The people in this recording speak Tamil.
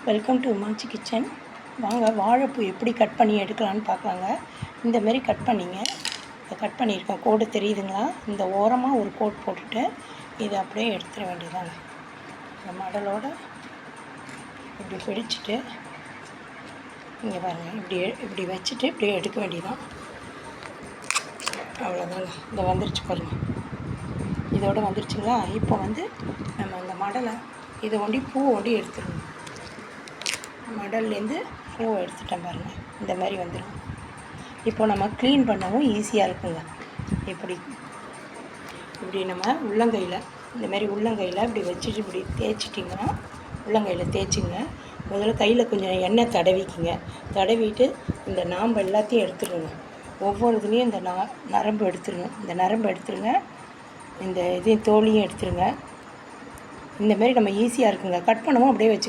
Welcome to உமாச்சி kitchen. வாங்க வாழைப்பூ எப்படி கட் பண்ணி எடுக்கலான்னு பார்க்கலாங்க. இந்தமாரி கட் பண்ணிங்க. இதை கட் பண்ணியிருக்கேன். கோடு தெரியுதுங்களா? இந்த ஓரமாக ஒரு கோட் போட்டுட்டு இதை அப்படியே எடுத்துட வேண்டியதாங்க. இந்த மடலோடு இப்படி பிடிச்சிட்டு இங்கே பாருங்கள், இப்படி வச்சுட்டு இப்படியே எடுக்க வேண்டியதான். அவ்வளோதாங்க. இதை வந்துருச்சு பாருங்கள். இதோடு வந்துருச்சுங்களா? இப்போ நம்ம அந்த மடலை இதை பூ எடுத்துடணும். மடல்லேருந்து பூ எடுத்துட்டேன் பாருங்கள். இந்த மாதிரி வந்துடும். இப்போ நம்ம க்ளீன் பண்ணவும் ஈஸியாக இருக்குங்க. இப்படி நம்ம உள்ளங்கையில் இந்தமாரி உள்ளங்கையில் இப்படி வச்சுட்டு இப்படி தேய்ச்சிட்டிங்கன்னா, உள்ளங்கையில் தேய்ச்சிங்க. முதல்ல கையில் கொஞ்சம் எண்ணெய் தடவிக்குங்க. தடவிட்டு இந்த நாம்பு எல்லாத்தையும் எடுத்துடுங்க. ஒவ்வொரு இதுலேயும் இந்த நரம்பு எடுத்துருங்க. இந்த நரம்பு எடுத்துருங்க. இந்த இதையும் தோலையும் எடுத்துருங்க. இந்தமாரி நம்ம ஈஸியாக இருக்குங்க. கட் பண்ணவும் அப்படியே வச்சு